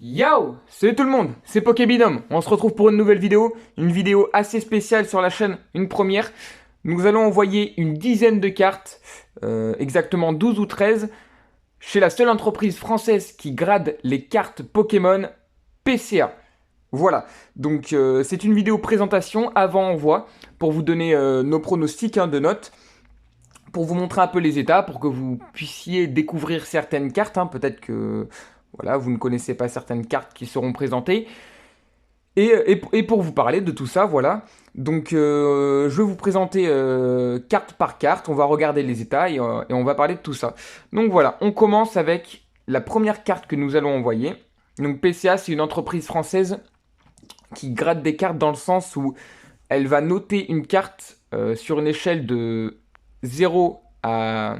Yo! Salut tout le monde, c'est Pokébinum. On se retrouve pour une vidéo assez spéciale sur la chaîne, une première. Nous allons envoyer une dizaine de cartes, exactement 12 ou 13, chez la seule entreprise française qui grade les cartes Pokémon, PCA. Voilà, donc c'est une vidéo présentation avant envoi pour vous donner nos pronostics de notes, pour vous montrer un peu les états, pour que vous puissiez découvrir certaines cartes. Peut-être que voilà, vous ne connaissez pas certaines cartes qui seront présentées. Et pour vous parler de tout ça, voilà. Donc je vais vous présenter carte par carte. On va regarder les états et on va parler de tout ça. Donc voilà, on commence avec la première carte que nous allons envoyer. Donc PCA, c'est une entreprise française qui grade des cartes dans le sens où elle va noter une carte sur une échelle de 0 à...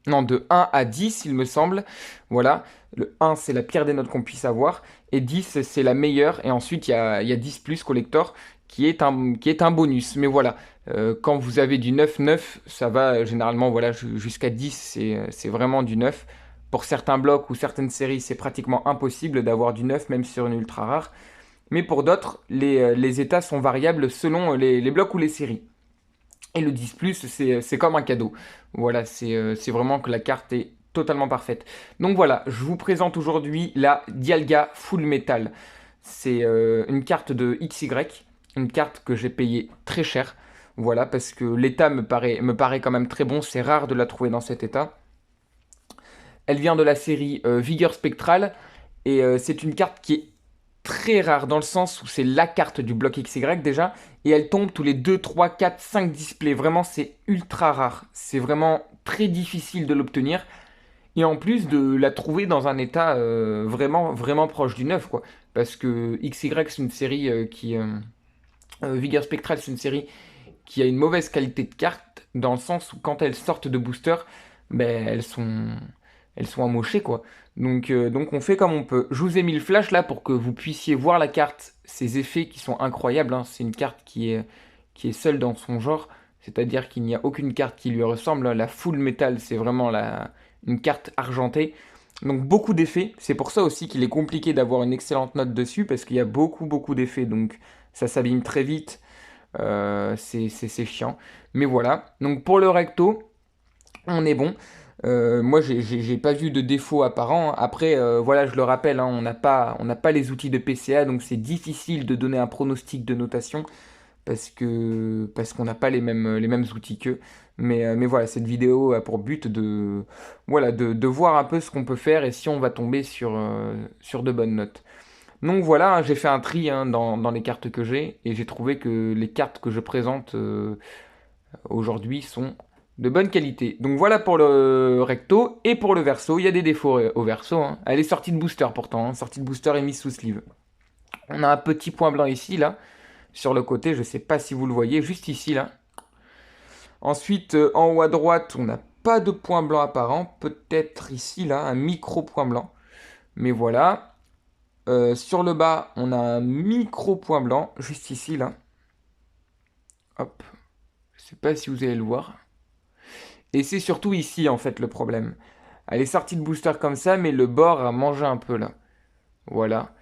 Non, de 1 à 10, il me semble. Voilà. Le 1, c'est la pire des notes qu'on puisse avoir. Et 10, c'est la meilleure. Et ensuite, il y a 10 plus collector qui est un bonus. Mais voilà. Quand vous avez du 9, ça va généralement voilà, jusqu'à 10. C'est vraiment du 9. Pour certains blocs ou certaines séries, c'est pratiquement impossible d'avoir du 9, même sur une ultra rare. Mais pour d'autres, les états sont variables selon les blocs ou les séries. Et le 10 plus, c'est comme un cadeau. Voilà, c'est vraiment que la carte est totalement parfaite. Donc voilà, je vous présente aujourd'hui la Dialga Full Metal. C'est une carte de XY, une carte que j'ai payée très cher. Voilà, parce que l'état me paraît quand même très bon. C'est rare de la trouver dans cet état. Elle vient de la série Vigueur Spectrale. Et c'est une carte qui est très rare dans le sens où c'est la carte du bloc XY déjà, et elle tombe tous les 2, 3, 4, 5 displays. Vraiment, c'est ultra rare. C'est vraiment très difficile de l'obtenir. Et en plus de la trouver dans un état vraiment, vraiment proche du neuf, quoi. Parce que XY, c'est une série Vigueur Spectral, c'est une série qui a une mauvaise qualité de carte, dans le sens où quand elles sortent de booster, ben, elles sont amochées, quoi. Donc on fait comme on peut. Je vous ai mis le flash là pour que vous puissiez voir la carte, ses effets qui sont incroyables. C'est une carte qui est seule dans son genre, c'est-à-dire qu'il n'y a aucune carte qui lui ressemble. La full metal, c'est vraiment une carte argentée. Donc beaucoup d'effets. C'est pour ça aussi qu'il est compliqué d'avoir une excellente note dessus, parce qu'il y a beaucoup, beaucoup d'effets. Donc ça s'abîme très vite. C'est chiant. Mais voilà. Donc pour le recto, on est bon. Moi, j'ai pas vu de défaut apparent. Après, voilà, je le rappelle, on n'a pas les outils de PCA, donc c'est difficile de donner un pronostic de notation parce qu'on n'a pas les mêmes outils qu'eux. Mais voilà, cette vidéo a pour but de voir un peu ce qu'on peut faire et si on va tomber sur de bonnes notes. Donc voilà, j'ai fait un tri dans les cartes que j'ai et j'ai trouvé que les cartes que je présente aujourd'hui sont de bonne qualité. Donc voilà pour le recto. Et pour le verso, il y a des défauts au verso. Elle est sortie de booster pourtant, sortie de booster et mise sous sleeve. On a un petit point blanc ici, là, sur le côté, je sais pas si vous le voyez, juste ici, là. Ensuite, en haut à droite, on n'a pas de point blanc apparent. Peut-être ici, là, un micro point blanc. Mais voilà. Sur le bas, on a un micro point blanc, juste ici, là. Hop. Je sais pas si vous allez le voir. Et c'est surtout ici, en fait, le problème. Elle est sortie de booster comme ça, mais le bord a mangé un peu, là. Voilà.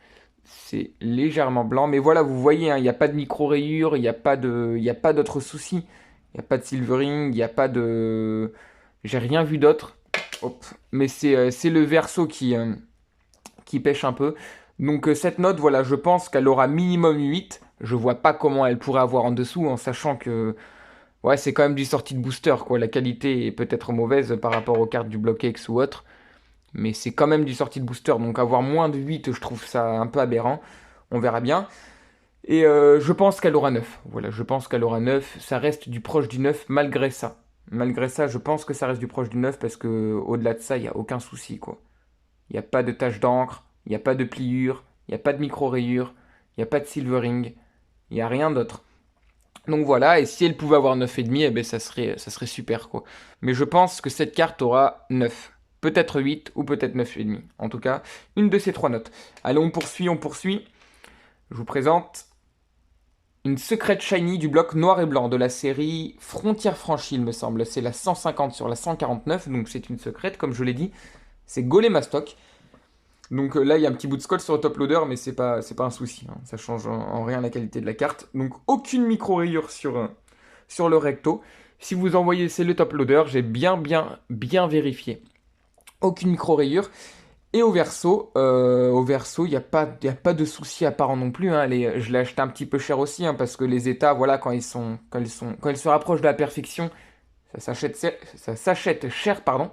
C'est légèrement blanc. Mais voilà, vous voyez, il n'y a pas de micro-rayures, il n'y a pas d'autres soucis. Il n'y a pas de silvering, il n'y a pas de... J'ai rien vu d'autre. Hop. Mais c'est le verso qui pêche un peu. Donc cette note, voilà, je pense qu'elle aura minimum 8. Je vois pas comment elle pourrait avoir en dessous, en sachant que ouais, c'est quand même du sortie de booster, quoi. La qualité est peut-être mauvaise par rapport aux cartes du bloc X ou autre, mais c'est quand même du sortie de booster. Donc avoir moins de 8, je trouve ça un peu aberrant. On verra bien. Et je pense qu'elle aura 9. Voilà, je pense qu'elle aura 9. Ça reste du proche du 9 malgré ça. Malgré ça, je pense que ça reste du proche du 9 parce que au-delà de ça, il n'y a aucun souci, quoi. Il n'y a pas de tache d'encre, il n'y a pas de pliure, il n'y a pas de micro-rayures, il n'y a pas de silvering, il n'y a rien d'autre. Donc voilà, et si elle pouvait avoir 9,5, eh ben ça serait super, quoi. Mais je pense que cette carte aura 9. Peut-être 8 ou peut-être 9,5. En tout cas, une de ces trois notes. Allez, on poursuit, on poursuit. Je vous présente une Secret Shiny du bloc noir et blanc de la série Frontière Franchie, il me semble. C'est la 150 sur la 149, donc c'est une secrète, comme je l'ai dit. C'est Golémastoc. Donc là, il y a un petit bout de scotch sur le top loader, mais c'est pas un souci, hein. Ça change en rien la qualité de la carte. Donc aucune micro-rayure sur le recto. Si vous envoyez, c'est le top loader, j'ai bien vérifié. Aucune micro-rayure. Et au verso, il y a pas de souci apparent non plus, hein. Je l'ai acheté un petit peu cher aussi, hein, parce que les états, voilà, quand ils se rapprochent de la perfection, ça s'achète cher, pardon.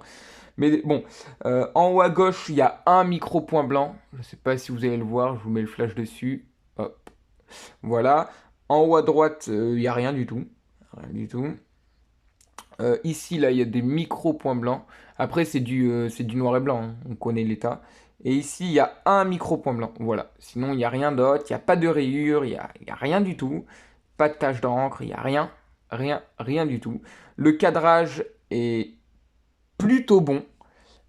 Mais bon, en haut à gauche, il y a un micro point blanc. Je ne sais pas si vous allez le voir, je vous mets le flash dessus. Hop, voilà. En haut à droite, il n'y a rien du tout. Rien du tout. Ici, là, il y a des micro points blancs. Après, c'est du noir et blanc, hein. On connaît l'état. Et ici, il y a un micro point blanc. Voilà. Sinon, il n'y a rien d'autre. Il n'y a pas de rayures. Il y a rien du tout. Pas de tache d'encre. Il n'y a rien. Rien du tout. Le cadrage est plutôt bon.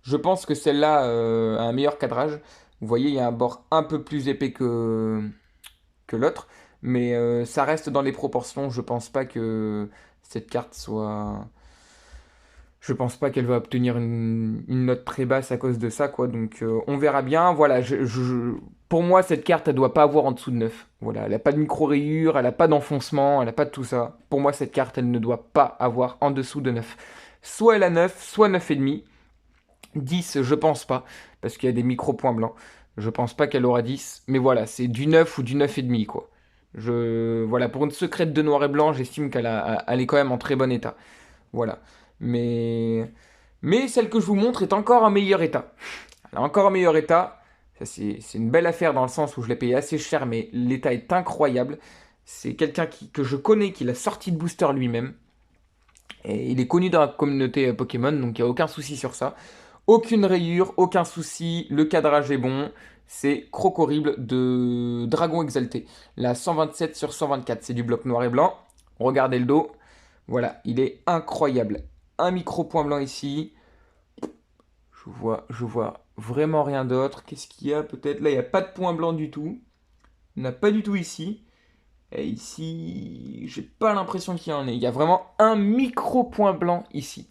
Je pense que celle-là a un meilleur cadrage. Vous voyez, il y a un bord un peu plus épais que l'autre. Mais ça reste dans les proportions. Je pense pas que cette carte soit... Je pense pas qu'elle va obtenir une note très basse à cause de ça, quoi. Donc on verra bien. Voilà, pour moi, cette carte, elle doit pas avoir en dessous de 9. Voilà, elle a pas de micro-rayure, elle a pas d'enfoncement, elle a pas de tout ça. Pour moi, cette carte, elle ne doit pas avoir en dessous de 9. Soit elle a 9, soit 9,5. 10, je pense pas, parce qu'il y a des micro-points blancs. Je pense pas qu'elle aura 10. Mais voilà, c'est du 9 ou du 9,5, quoi. Voilà, pour une secrète de noir et blanc, j'estime elle est quand même en très bon état. Voilà. Mais, mais celle que je vous montre est encore en meilleur état. Elle est encore en meilleur état. Ça, c'est une belle affaire dans le sens où je l'ai payé assez cher, mais l'état est incroyable. C'est quelqu'un que je connais, qui l'a sorti de booster lui-même. Et il est connu dans la communauté Pokémon, donc il n'y a aucun souci sur ça. Aucune rayure, aucun souci, le cadrage est bon. C'est Croc Horrible de Dragon Exalté. La 127 sur 124, c'est du bloc noir et blanc. Regardez le dos. Voilà, il est incroyable. Un micro point blanc ici. Je vois vraiment rien d'autre. Qu'est-ce qu'il y a peut-être? Là, il n'y a pas de point blanc du tout. Il n'y en a pas du tout ici. Et ici, j'ai pas l'impression qu'il y en ait. Il y a vraiment un micro point blanc ici.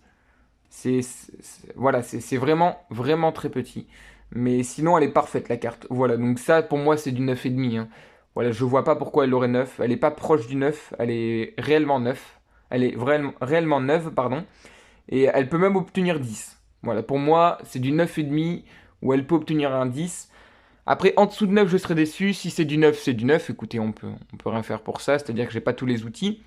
Voilà, c'est vraiment très petit. Mais sinon, elle est parfaite, la carte. Voilà, donc ça, pour moi, c'est du 9,5, hein. Voilà, je vois pas pourquoi elle aurait 9. Elle est pas proche du 9, elle est réellement 9. Elle est réellement 9, pardon. Et elle peut même obtenir 10. Voilà, pour moi, c'est du 9,5 où elle peut obtenir un 10. Après, en dessous de 9, je serais déçu. Si c'est du 9, c'est du 9. Écoutez, on peut rien faire pour ça. C'est-à-dire que j'ai pas tous les outils.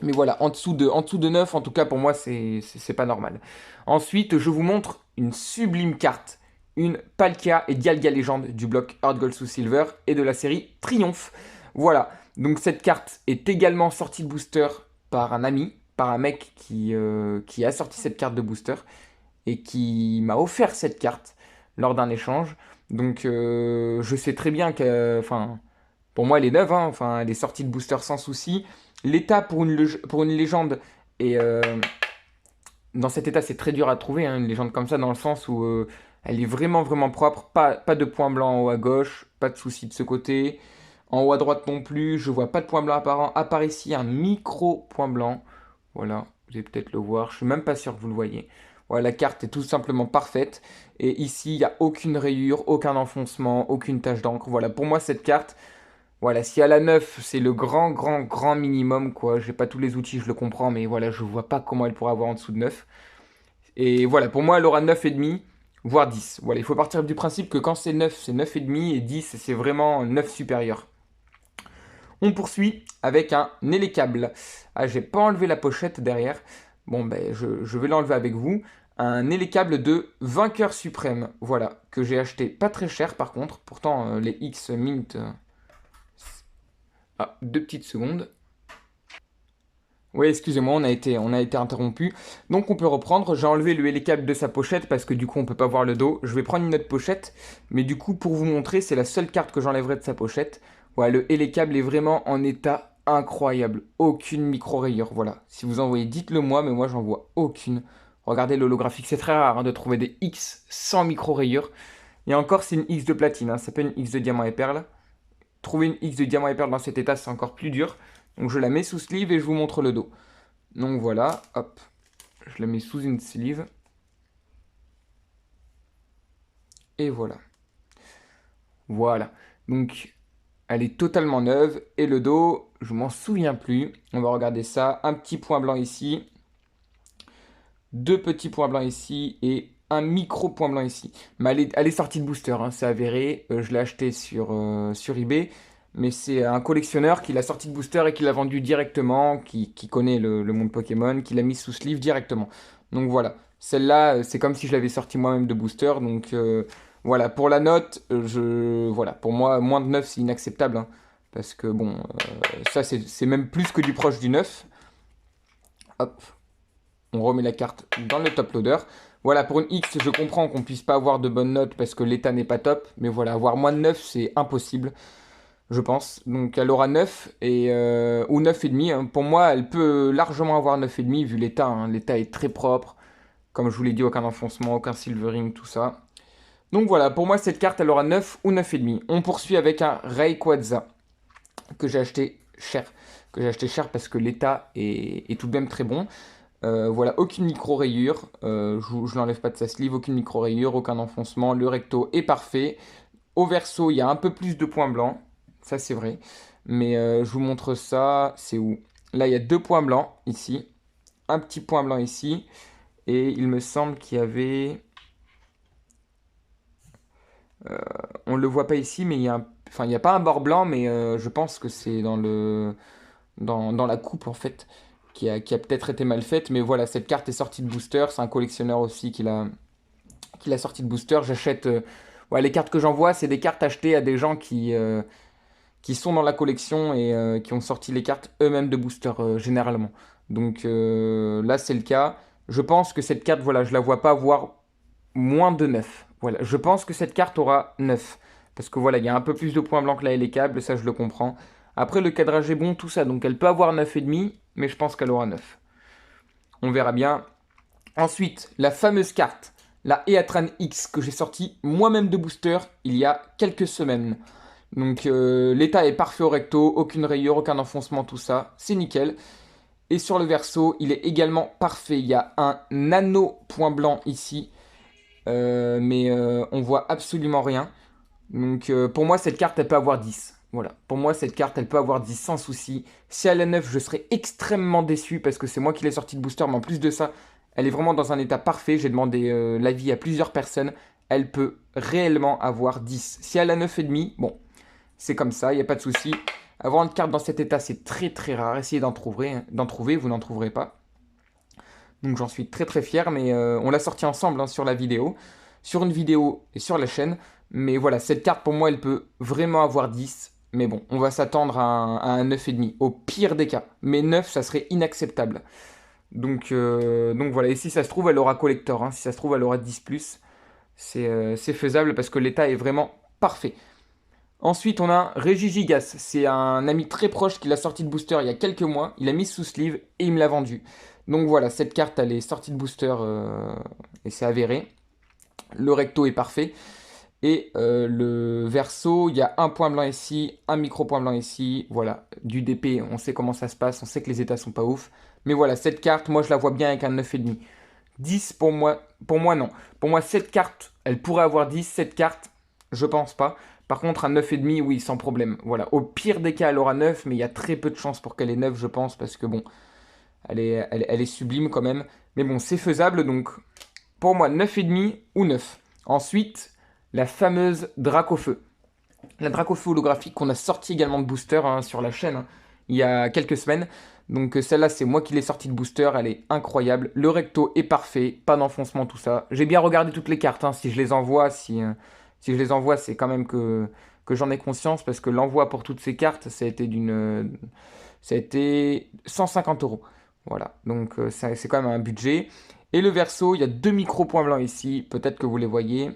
Mais voilà, en dessous de 9, en tout cas, pour moi, c'est pas normal. Ensuite, je vous montre une sublime carte. Une Palkia et Dialga Légende du bloc Heart Gold sous Silver et de la série Triomphe. Voilà, donc cette carte est également sortie de booster par un ami, par un mec qui a sorti cette carte de booster et qui m'a offert cette carte lors d'un échange. Donc je sais très bien que, enfin, pour moi elle est neuve, hein. Enfin, elle est sortie de booster sans souci. L'état pour une légende est dans cet état, c'est très dur à trouver, hein, une légende comme ça, dans le sens où elle est vraiment propre. Pas de point blanc en haut à gauche, pas de souci de ce côté. En haut à droite non plus, je vois pas de point blanc apparent. À part ici, un micro point blanc. Voilà, vous allez peut-être le voir. Je suis même pas sûr que vous le voyez. Voilà, la carte est tout simplement parfaite. Et ici, il n'y a aucune rayure, aucun enfoncement, aucune tache d'encre. Voilà, pour moi, cette carte, voilà, si elle a 9, c'est le grand minimum, quoi. J'ai pas tous les outils, je le comprends, mais voilà, je vois pas comment elle pourrait avoir en dessous de 9. Et voilà, pour moi, elle aura 9,5, voire 10. Voilà, il faut partir du principe que quand c'est 9, c'est 9,5, et 10, c'est vraiment 9 supérieur. On poursuit avec un Élécable. Ah, j'ai pas enlevé la pochette derrière. Bon, ben, je vais l'enlever avec vous. Un Élécable de Vainqueur Suprême. Voilà, que j'ai acheté pas très cher par contre. Pourtant, les X Mint. Ah, 2 petites secondes. Oui, excusez-moi, on a été interrompu. Donc on peut reprendre. J'ai enlevé le Hélicable de sa pochette parce que du coup on peut pas voir le dos. Je vais prendre une autre pochette. Mais du coup, pour vous montrer, c'est la seule carte que j'enlèverai de sa pochette. Voilà, le Hélicable est vraiment en état incroyable. Aucune micro-rayure. Voilà. Si vous en voyez, dites-le moi, mais moi j'en vois aucune. Regardez l'holographique. C'est très rare, hein, de trouver des X sans micro-rayure. Et encore, c'est une X de platine, hein. C'est pas une X de diamant et perle. Trouver une X de diamant et perle dans cet état, c'est encore plus dur. Donc je la mets sous sleeve et je vous montre le dos. Donc voilà, hop, je la mets sous une sleeve. Et voilà. Voilà. Donc, elle est totalement neuve. Et le dos, je m'en souviens plus. On va regarder ça. Un petit point blanc ici. Deux petits points blancs ici. Et un micro point blanc ici. Mais elle est sortie de booster, hein, c'est avéré. Je l'ai acheté sur eBay. Mais c'est un collectionneur qui l'a sorti de booster et qui l'a vendu directement, qui connaît le monde Pokémon, qui l'a mis sous sleeve directement. Donc voilà, celle-là, c'est comme si je l'avais sorti moi-même de booster. Donc voilà, pour la note, voilà, pour moi, moins de 9 c'est inacceptable, hein. Parce que bon, ça c'est même plus que du proche du 9. Hop, on remet la carte dans le top loader. Voilà, pour une X, je comprends qu'on puisse pas avoir de bonnes notes parce que l'état n'est pas top. Mais voilà, avoir moins de 9 c'est impossible, je pense. Donc elle aura 9 ou 9,5, hein. Pour moi, elle peut largement avoir 9,5 vu l'état, hein. L'état est très propre. Comme je vous l'ai dit, aucun enfoncement, aucun silvering, tout ça. Donc voilà, pour moi, cette carte, elle aura 9 ou 9,5. On poursuit avec un Rayquaza que j'ai acheté cher. Que j'ai acheté cher parce que l'état est tout de même très bon. Voilà, aucune micro-rayure. Je n'enlève pas de sa sleeve, aucune micro-rayure, aucun enfoncement. Le recto est parfait. Au verso, il y a un peu plus de points blancs. Ça, c'est vrai. Mais je vous montre ça. C'est où? Là, il y a deux points blancs ici. Un petit point blanc ici. Et il me semble qu'il y avait... on ne le voit pas ici, mais il y a enfin, il n'y a pas un bord blanc, mais je pense que c'est dans la coupe, en fait, qui a peut-être été mal faite. Mais voilà, cette carte est sortie de booster. C'est un collectionneur aussi qui l'a sortie de booster. J'achète... ouais, les cartes que j'envoie, c'est des cartes achetées à des gens qui sont dans la collection et qui ont sorti les cartes eux-mêmes de booster, généralement. Donc là, c'est le cas. Je pense que cette carte, voilà, je la vois pas avoir moins de 9. Voilà, je pense que cette carte aura 9. Parce que voilà, il y a un peu plus de points blancs que là et les câbles, ça je le comprends. Après, le cadrage est bon, tout ça, donc elle peut avoir 9,5, mais je pense qu'elle aura 9. On verra bien. Ensuite, la fameuse carte, la Eatran X, que j'ai sortie moi-même de booster il y a quelques semaines. Donc l'état est parfait au recto, aucune rayure, aucun enfoncement, tout ça, c'est nickel. Et sur le verso, il est également parfait. Il y a un nano point blanc ici, mais on voit absolument rien. Donc pour moi, cette carte, elle peut avoir 10. Voilà, pour moi, cette carte, elle peut avoir 10 sans souci. Si elle est 9, je serais extrêmement déçu parce que c'est moi qui l'ai sortie de booster, mais en plus de ça, elle est vraiment dans un état parfait. J'ai demandé l'avis à plusieurs personnes. Elle peut réellement avoir 10. Si elle a 9,5, bon, c'est comme ça, il n'y a pas de souci. Avoir une carte dans cet état, c'est très très rare. Essayez d'en trouver, vous n'en trouverez pas. Donc j'en suis très très fier, mais on l'a sorti ensemble, hein, sur la vidéo. Sur une vidéo et sur la chaîne. Mais voilà, cette carte pour moi, elle peut vraiment avoir 10. Mais bon, on va s'attendre à un 9,5. Au pire des cas. Mais 9, ça serait inacceptable. Donc voilà, et si ça se trouve, elle aura collector, hein. Si ça se trouve, elle aura 10 plus. C'est faisable parce que l'état est vraiment parfait. Ensuite, on a Regigigas. C'est un ami très proche qui l'a sorti de booster il y a quelques mois. Il l'a mis sous sleeve et il me l'a vendu. Donc voilà, cette carte, elle est sortie de booster et c'est avéré. Le recto est parfait. Et le verso, il y a un point blanc ici, un micro point blanc ici. Voilà, du DP, on sait comment ça se passe, on sait que les états sont pas ouf. Mais voilà, cette carte, moi je la vois bien avec un 9,5. 10 pour moi non. Pour moi, cette carte, elle pourrait avoir 10. Cette carte, je pense pas. Par contre, un 9,5, oui, sans problème. Voilà, au pire des cas, elle aura 9, mais il y a très peu de chances pour qu'elle ait 9, je pense, parce que bon, elle est sublime quand même. Mais bon, c'est faisable, donc pour moi, 9,5 ou 9. Ensuite, la fameuse Dracofeu. La Dracofeu holographique qu'on a sorti également de booster, hein, sur la chaîne, hein, il y a quelques semaines. Donc celle-là, c'est moi qui l'ai sortie de booster, elle est incroyable. Le recto est parfait, pas d'enfoncement, tout ça. J'ai bien regardé toutes les cartes, hein, si je les envoie, si je les envoie, c'est quand même que j'en ai conscience, parce que l'envoi pour toutes ces cartes, ça a été 150 euros. Voilà, donc c'est quand même un budget. Et le verso, il y a deux micro points blancs ici, peut-être que vous les voyez.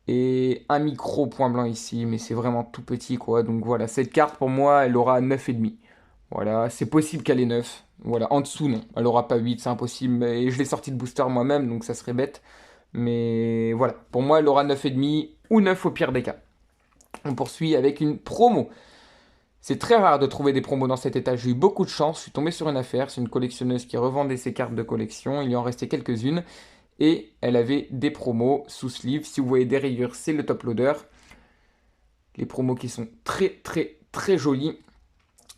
Et un micro point blanc ici, mais c'est vraiment tout petit, quoi. Donc voilà, cette carte pour moi, elle aura 9,5. Voilà, c'est possible qu'elle ait 9. Voilà, en dessous, non. Elle aura pas 8, c'est impossible. Et je l'ai sorti de booster moi-même, donc ça serait bête. Mais voilà, pour moi, elle aura 9,5 ou 9 au pire des cas. On poursuit avec une promo. C'est très rare de trouver des promos dans cet état. J'ai eu beaucoup de chance. Je suis tombé sur une affaire. C'est une collectionneuse qui revendait ses cartes de collection. Il y en restait quelques-unes. Et elle avait des promos sous sleeve. Si vous voyez des rayures, c'est le top loader. Les promos qui sont très très très jolies.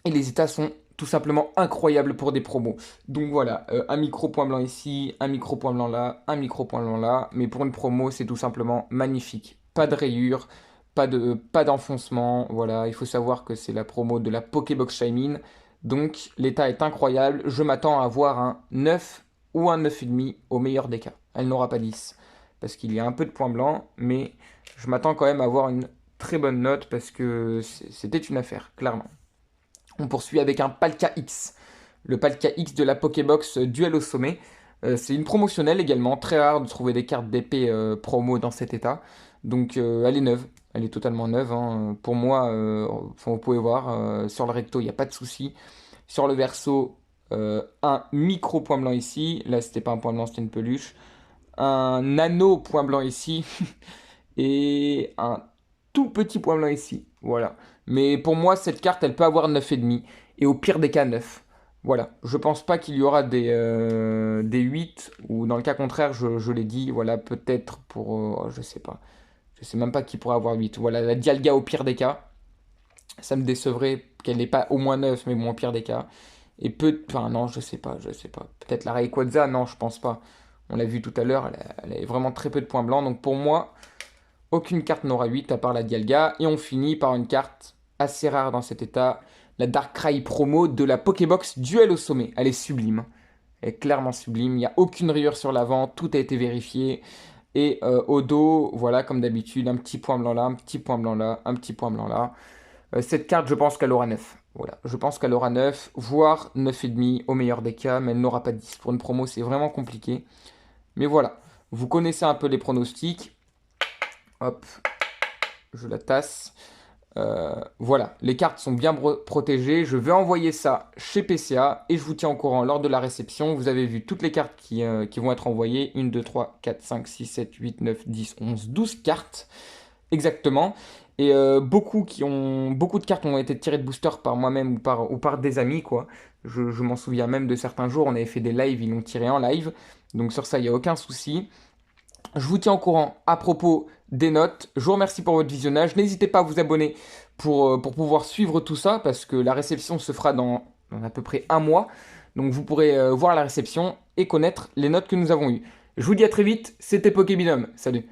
Et les états sont tout simplement incroyables pour des promos. Donc voilà, un micro point blanc ici, un micro point blanc là, un micro point blanc là. Mais pour une promo, c'est tout simplement magnifique. Pas de rayures, pas d'enfoncement. Voilà, il faut savoir que c'est la promo de la Pokébox Shaymin. Donc l'état est incroyable. Je m'attends à avoir un 9 ou un 9,5 au meilleur des cas. Elle n'aura pas 10 parce qu'il y a un peu de points blancs. Mais je m'attends quand même à avoir une très bonne note parce que c'était une affaire, clairement. On poursuit avec un Palkia X. Le Palkia X de la Pokébox Duel au sommet. C'est une promotionnelle également. Très rare de trouver des cartes d'épée promo dans cet état. Donc elle est neuve. Elle est totalement neuve. Hein. Pour moi, vous pouvez voir, sur le recto, il n'y a pas de souci. Sur le verso, un micro point blanc ici. Là, c'était pas un point blanc, c'était une peluche. Un nano point blanc ici. Et un tout petit point blanc ici. Voilà. Mais pour moi, cette carte, elle peut avoir 9,5. Et au pire des cas, 9. Voilà. Je pense pas qu'il y aura des 8. Ou dans le cas contraire, je l'ai dit. Voilà, peut-être pour... je sais pas. Je sais même pas qui pourrait avoir 8. Voilà, la Dialga au pire des cas. Ça me décevrait qu'elle n'ait pas au moins 9, mais bon, au pire des cas. Et enfin, non, je sais pas, je sais pas. Peut-être la Rayquaza, non, je pense pas. On l'a vu tout à l'heure, elle a vraiment très peu de points blancs. Donc pour moi, aucune carte n'aura 8 à part la Dialga. Et on finit par une carte assez rare dans cet état. La Darkrai promo de la Pokébox Duel au sommet. Elle est sublime. Elle est clairement sublime. Il n'y a aucune rayure sur l'avant. Tout a été vérifié. Et au dos, voilà, comme d'habitude, un petit point blanc là, un petit point blanc là, un petit point blanc là. Cette carte, je pense qu'elle aura 9. Voilà, je pense qu'elle aura 9, voire 9,5 au meilleur des cas, mais elle n'aura pas 10. Pour une promo, c'est vraiment compliqué. Mais voilà, vous connaissez un peu les pronostics. Hop, je la tasse. Voilà, les cartes sont bien protégées. Je vais envoyer ça chez PCA et je vous tiens au courant lors de la réception. Vous avez vu toutes les cartes qui vont être envoyées. 1, 2, 3, 4, 5, 6, 7, 8, 9, 10, 11, 12 cartes. Exactement. Et beaucoup de cartes ont été tirées de booster par moi-même ou par des amis, quoi. Je m'en souviens même de certains jours, on avait fait des lives, ils l'ont tiré en live. Donc sur ça, il n'y a aucun souci. Je vous tiens au courant à propos des notes. Je vous remercie pour votre visionnage. N'hésitez pas à vous abonner pour pouvoir suivre tout ça, parce que la réception se fera dans à peu près un mois. Donc vous pourrez voir la réception et connaître les notes que nous avons eues. Je vous dis à très vite, c'était Pokébinum. Salut!